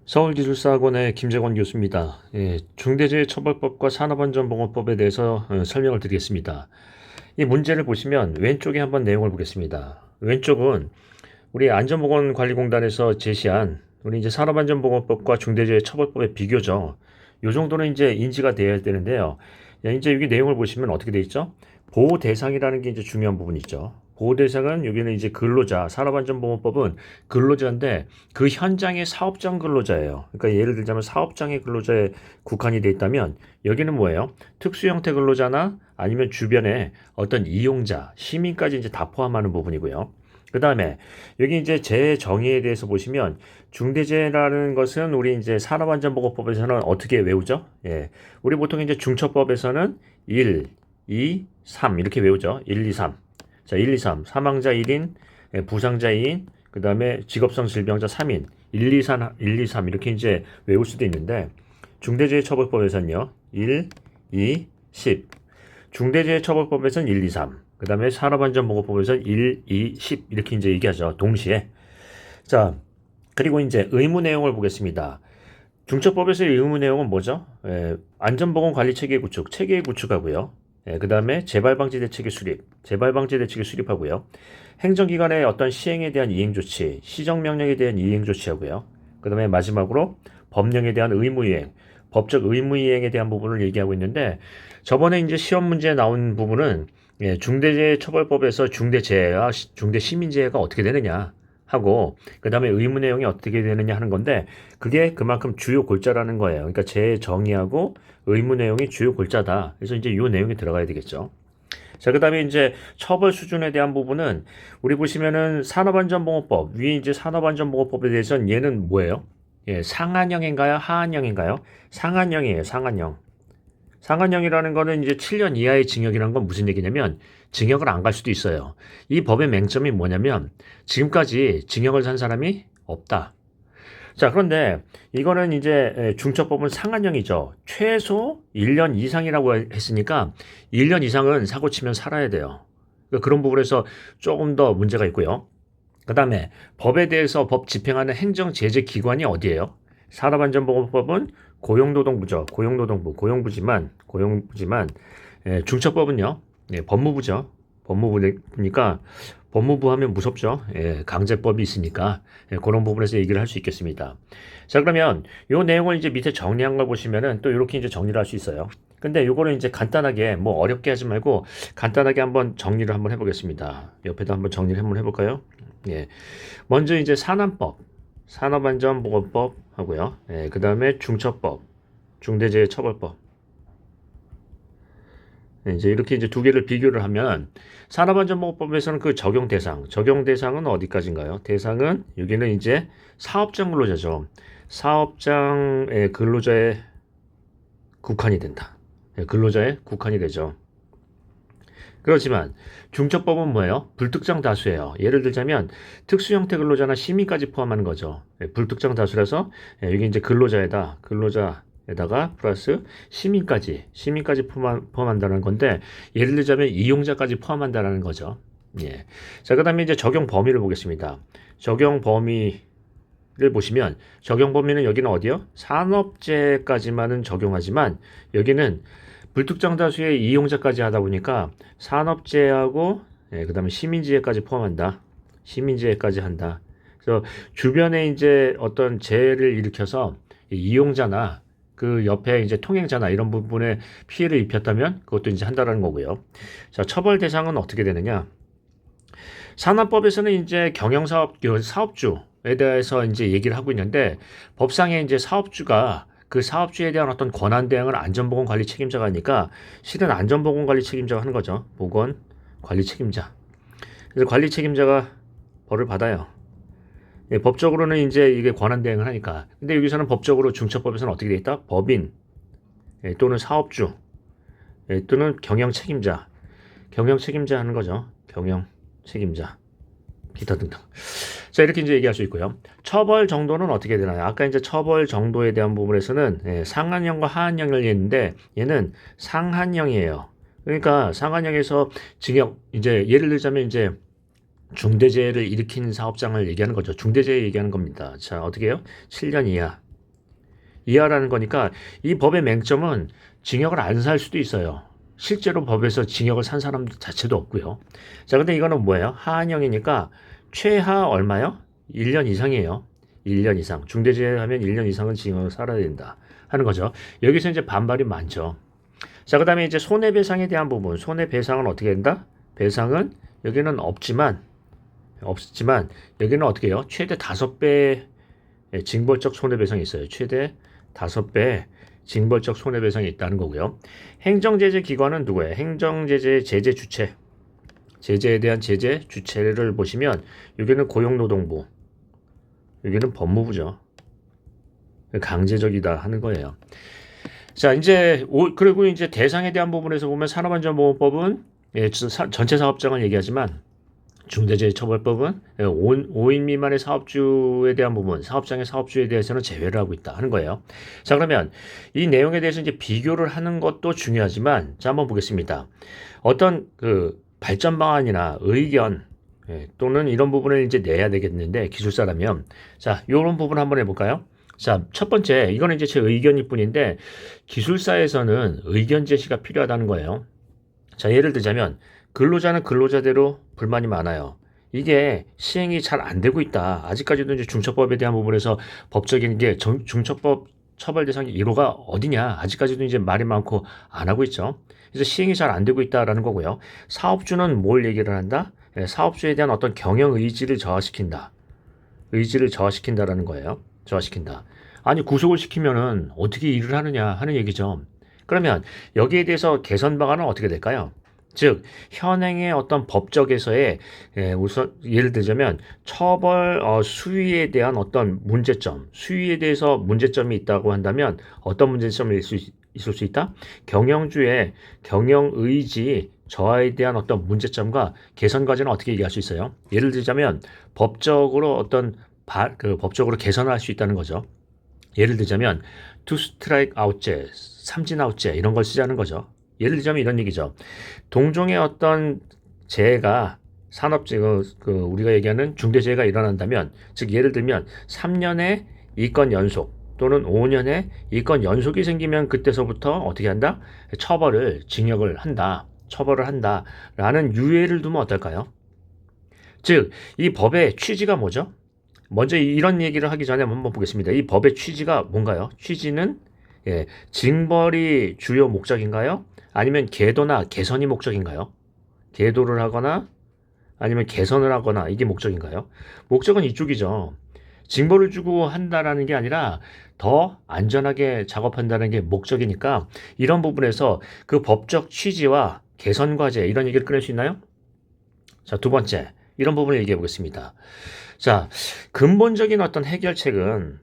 서울기술사학원의 김재권 교수입니다. 중대재해처벌법과 산업안전보건법에 대해서 설명을 드리겠습니다. 이 문제를 보시면 왼쪽에 한번 내용을 보겠습니다. 왼쪽은 우리 안전보건관리공단에서 제시한 우리 이제 산업안전보건법과 중대재해처벌법의 비교죠. 요 정도는 이제 인지가 되어야 되는데요. 이제 여기 내용을 보시면 어떻게 돼 있죠? 보호 대상이라는 게 이제 중요한 부분이 있죠. 보호 대상은 여기는 이제 근로자, 산업안전보건법은 근로자인데 그 현장의 사업장 근로자예요. 그러니까 예를 들자면 사업장의 근로자에 국한이 돼 있다면 여기는 뭐예요? 특수 형태 근로자나 아니면 주변에 어떤 이용자, 시민까지 이제 다 포함하는 부분이고요. 그 다음에 여기 이제 재해 정의에 대해서 보시면 중대재해라는 것은 우리 이제 산업안전보건법에서는 어떻게 외우죠? 우리 보통 이제 중처법에서는 1, 2, 3 이렇게 외우죠. 1, 2, 3. 자, 1, 2, 3. 사망자 1인, 부상자 2인, 그 다음에 직업성 질병자 3인. 1, 2, 3, 1, 2, 3 이렇게 이제 외울 수도 있는데 중대재해처벌법에서는요. 1, 2, 10. 중대재해처벌법에서는 1, 2, 3. 그 다음에 산업안전보건법에서는 1, 2, 10 이렇게 이제 얘기하죠. 동시에. 자, 그리고 이제 의무 내용을 보겠습니다. 중처법에서의 의무 내용은 뭐죠? 안전보건관리체계 구축, 체계 구축하고요. 그 다음에 재발방지 대책의 수립, 재발방지 대책의 수립하고요. 행정기관의 어떤 시행에 대한 이행조치, 시정명령에 대한 이행조치하고요. 그 다음에 마지막으로 법령에 대한 의무이행, 법적 의무이행에 대한 부분을 얘기하고 있는데 저번에 이제 시험 문제에 나온 부분은 중대재해처벌법에서 중대재해와 중대시민재해가 어떻게 되느냐 하고 그 다음에 의무 내용이 어떻게 되느냐 하는 건데 그게 그만큼 주요 골자라는 거예요. 그러니까 재해 정의하고 의무 내용이 주요 골자다. 그래서 이제 이 내용이 들어가야 되겠죠. 자, 그 다음에 이제 처벌 수준에 대한 부분은 우리 보시면은 산업안전보건법 위에 이제 산업안전보건법에 대해서는 얘는 뭐예요? 상한형인가요? 하한형인가요? 상한형이에요. 상한형. 상한형이라는 거는 이제 7년 이하의 징역이라는 건 무슨 얘기냐면 징역을 안 갈 수도 있어요. 이 법의 맹점이 뭐냐면 지금까지 징역을 산 사람이 없다. 자, 그런데 이거는 이제 중처법은 상한형이죠. 최소 1년 이상이라고 했으니까 1년 이상은 사고 치면 살아야 돼요. 그러니까 그런 부분에서 조금 더 문제가 있고요. 그 다음에 법에 대해서 법 집행하는 행정제재기관이 어디예요? 산업안전보건법은 고용노동부죠. 고용부지만 중처법은요. 법무부죠. 법무부니까 법무부 하면 무섭죠. 강제법이 있으니까 그런 부분에서 얘기를 할 수 있겠습니다. 자, 그러면 요 내용을 이제 밑에 정리한 걸 보시면은 또 이렇게 이제 정리를 할 수 있어요. 근데 요거는 이제 간단하게 뭐 어렵게 하지 말고 간단하게 한번 정리를 한번 해보겠습니다. 옆에도 한번 정리를 한번 해볼까요? 먼저 이제 산안법, 산업안전보건법 하고요. 그 다음에 중처법, 중대재해처벌법. 이제 이렇게 이제 두 개를 비교를 하면 산업안전보건법에서는 그 적용 대상은 어디까지인가요? 대상은 여기는 이제 사업장 근로자죠. 사업장의 근로자에 국한이 된다. 근로자에 국한이 되죠. 그렇지만 중처법은 뭐예요? 불특정 다수예요. 예를 들자면 특수형태 근로자나 시민까지 포함하는 거죠. 불특정 다수라서 여기 이제 근로자에다가 플러스 시민까지 포함한다는 건데 예를 들자면 이용자까지 포함한다는 거죠. 예. 자, 그다음에 이제 적용 범위를 보겠습니다. 적용 범위를 보시면 적용 범위는 여기는 어디요? 산업재해까지만은 적용하지만 여기는 불특정 다수의 이용자까지 하다 보니까 산업재해하고 그다음에 시민재해까지 포함한다. 시민재해까지 한다. 그래서 주변에 이제 어떤 재해를 일으켜서 이용자나 그 옆에 이제 통행자나 이런 부분에 피해를 입혔다면 그것도 이제 한다라는 거고요. 자, 처벌 대상은 어떻게 되느냐? 산업법에서는 이제 경영사업, 사업주에 대해서 이제 얘기를 하고 있는데 법상에 이제 사업주가 그 사업주에 대한 어떤 권한 대행을 안전보건관리 책임자가 하니까 실은 안전보건관리 책임자가 하는 거죠. 보건관리 책임자. 그래서 관리 책임자가 벌을 받아요. 법적으로는 이제 이게 권한 대행을 하니까. 근데 여기서는 법적으로 중처법에서는 어떻게 돼 있다? 법인 또는 사업주 또는 경영 책임자 하는 거죠. 경영 책임자. 기타 등등. 자, 이렇게 이제 얘기할 수 있고요. 처벌 정도는 어떻게 되나요? 아까 이제 처벌 정도에 대한 부분에서는 상한형과 하한형을 얘기했는데 얘는 상한형이에요. 그러니까 상한형에서 징역 이제 예를 들자면 이제 중대재해를 일으킨 사업장을 얘기하는 거죠. 중대재해 얘기하는 겁니다. 자, 어떻게 해요? 7년 이하. 이하라는 거니까 이 법의 맹점은 징역을 안 살 수도 있어요. 실제로 법에서 징역을 산 사람 자체도 없고요. 자, 근데 이거는 뭐예요? 하한형이니까 최하 얼마요? 1년 이상이에요. 1년 이상. 중대재해 하면 1년 이상은 징역을 살아야 된다 하는 거죠. 여기서 이제 반발이 많죠. 자, 그 다음에 이제 손해배상에 대한 부분. 손해배상은 어떻게 된다? 배상은 여기는 없지만 여기는 어떻게 해요? 최대 5배 징벌적 손해배상이 있어요. 최대 5배 징벌적 손해배상이 있다는 거고요. 행정제재 기관은 누구예요? 행정제재 제재 주체. 제재에 대한 제재 주체를 보시면 여기는 고용노동부, 여기는 법무부죠. 강제적이다 하는 거예요. 자, 이제 그리고 이제 대상에 대한 부분에서 보면 산업안전보건법은 전체 사업장을 얘기하지만 중대재해처벌법은 5인 미만의 사업주에 대한 부분, 사업장의 사업주에 대해서는 제외를 하고 있다 하는 거예요. 자, 그러면 이 내용에 대해서 이제 비교를 하는 것도 중요하지만, 자, 한번 보겠습니다. 어떤 그 발전 방안이나 의견, 또는 이런 부분을 이제 내야 되겠는데, 기술사라면, 자, 이런 부분 한번 해볼까요? 자, 첫 번째, 이거는 이제 제 의견일 뿐인데, 기술사에서는 의견 제시가 필요하다는 거예요. 자, 예를 들자면, 근로자는 근로자대로 불만이 많아요. 이게 시행이 잘 안 되고 있다. 아직까지도 이제 중처법에 대한 부분에서 법적인 게 중처법 처벌 대상 1호가 어디냐. 아직까지도 이제 말이 많고 안 하고 있죠. 그래서 시행이 잘 안 되고 있다라는 거고요. 사업주는 뭘 얘기를 한다? 사업주에 대한 어떤 경영 의지를 저하시킨다. 의지를 저하시킨다라는 거예요. 저하시킨다. 아니, 구속을 시키면은 어떻게 일을 하느냐 하는 얘기죠. 그러면 여기에 대해서 개선 방안은 어떻게 될까요? 즉 현행의 어떤 법적에서의 우선 예를 들자면 처벌 수위에 대한 어떤 문제점, 수위에 대해서 문제점이 있다고 한다면 어떤 문제점이 있을 수 있다? 경영주의 경영 의지 저하에 대한 어떤 문제점과 개선 과제는 어떻게 얘기할 수 있어요? 예를 들자면 법적으로 어떤 법적으로 개선할 수 있다는 거죠. 예를 들자면 투 스트라이크 아웃제, 삼진 아웃제 이런 걸 쓰자는 거죠. 예를 들자면 이런 얘기죠. 동종의 어떤 재해가 산업재 우리가 얘기하는 중대재해가 일어난다면, 즉 예를 들면 3년의 2건 연속 또는 5년의 2건 연속이 생기면 그때서부터 어떻게 한다? 징역을 한다. 처벌을 한다라는 유예를 두면 어떨까요? 즉 이 법의 취지가 뭐죠? 먼저 이런 얘기를 하기 전에 한번 보겠습니다. 이 법의 취지가 뭔가요? 취지는 징벌이 주요 목적인가요? 아니면 계도나 개선이 목적인가요? 계도를 하거나 아니면 개선을 하거나 이게 목적인가요? 목적은 이쪽이죠. 징벌을 주고 한다라는 게 아니라 더 안전하게 작업한다는 게 목적이니까 이런 부분에서 그 법적 취지와 개선 과제 이런 얘기를 꺼낼 수 있나요? 자, 두 번째. 이런 부분을 얘기해 보겠습니다. 자, 근본적 해결책은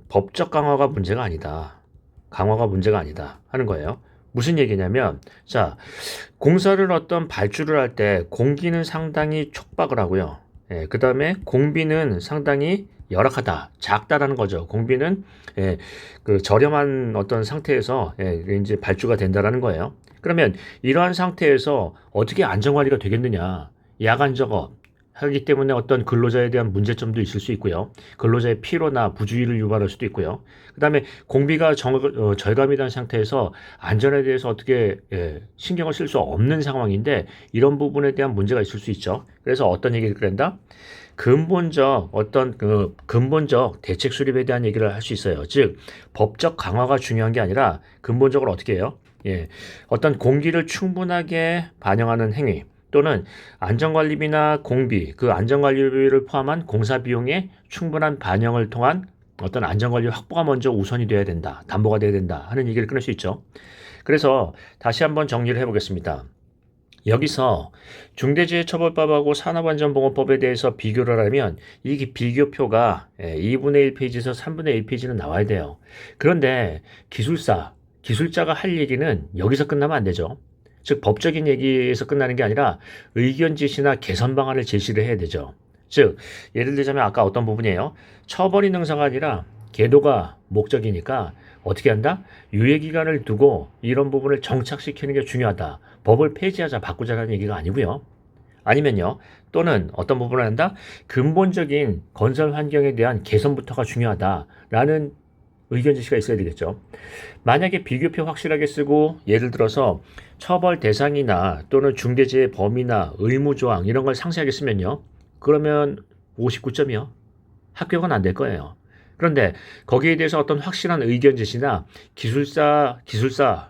법적 강화가 문제가 아니다. 강화가 문제가 아니다 하는 거예요. 무슨 얘기냐면, 자, 공사를 어떤 발주를 할 때 공기는 상당히 촉박을 하고요. 그 다음에 공비는 상당히 열악하다, 작다라는 거죠. 공비는 그 저렴한 어떤 상태에서 이제 발주가 된다라는 거예요. 그러면 이러한 상태에서 어떻게 안전관리가 되겠느냐? 야간 작업 하기 때문에 어떤 근로자에 대한 문제점도 있을 수 있고요. 근로자의 피로나 부주의를 유발할 수도 있고요. 그 다음에 공비가 절감이 된 상태에서 안전에 대해서 어떻게 신경을 쓸 수 없는 상황인데 이런 부분에 대한 문제가 있을 수 있죠. 그래서 어떤 얘기를 그런다? 근본적 대책 수립에 대한 얘기를 할 수 있어요. 즉 법적 강화가 중요한 게 아니라 근본적으로 어떻게 해요? 어떤 공기를 충분하게 반영하는 행위 또는 안전관리비나 공비, 그 안전관리비를 포함한 공사 비용의 충분한 반영을 통한 어떤 안전관리 확보가 먼저 우선이 돼야 된다. 담보가 돼야 된다 하는 얘기를 끊을 수 있죠. 그래서 다시 한번 정리를 해보겠습니다. 여기서 중대재해처벌법하고 산업안전보건법에 대해서 비교를 하면 이 비교표가 2분의 1페이지에서 3분의 1페이지는 나와야 돼요. 그런데 기술자가 할 얘기는 여기서 끝나면 안 되죠. 즉 법적인 얘기에서 끝나는 게 아니라 의견 제시나 개선 방안을 제시를 해야 되죠. 즉 예를 들자면 아까 어떤 부분이에요. 처벌이 능사가 아니라 계도가 목적이니까 어떻게 한다? 유예 기간을 두고 이런 부분을 정착시키는 게 중요하다. 법을 폐지하자, 바꾸자라는 얘기가 아니고요. 아니면요. 또는 어떤 부분을 한다? 근본적인 건설 환경에 대한 개선부터가 중요하다라는 의견 제시가 있어야 되겠죠. 만약에 비교표 확실하게 쓰고 예를 들어서 처벌 대상이나 또는 중대재해 범위나 의무조항 이런 걸 상세하게 쓰면요. 그러면 59점이요. 합격은 안 될 거예요. 그런데 거기에 대해서 어떤 확실한 의견 제시나 기술사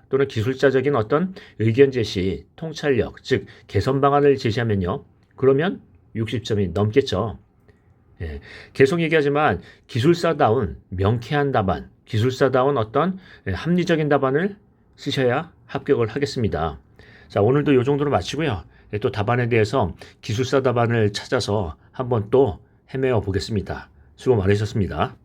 또는 기술자적인 어떤 의견 제시, 통찰력, 즉 개선 방안을 제시하면요. 그러면 60점이 넘겠죠. 예, 계속 얘기하지만 기술사다운 명쾌한 답안, 기술사다운 어떤 합리적인 답안을 쓰셔야 합격을 하겠습니다. 자, 오늘도 이 정도로 마치고요. 또 답안에 대해서 기술사 답안을 찾아서 한번 또 헤매어 보겠습니다. 수고 많으셨습니다.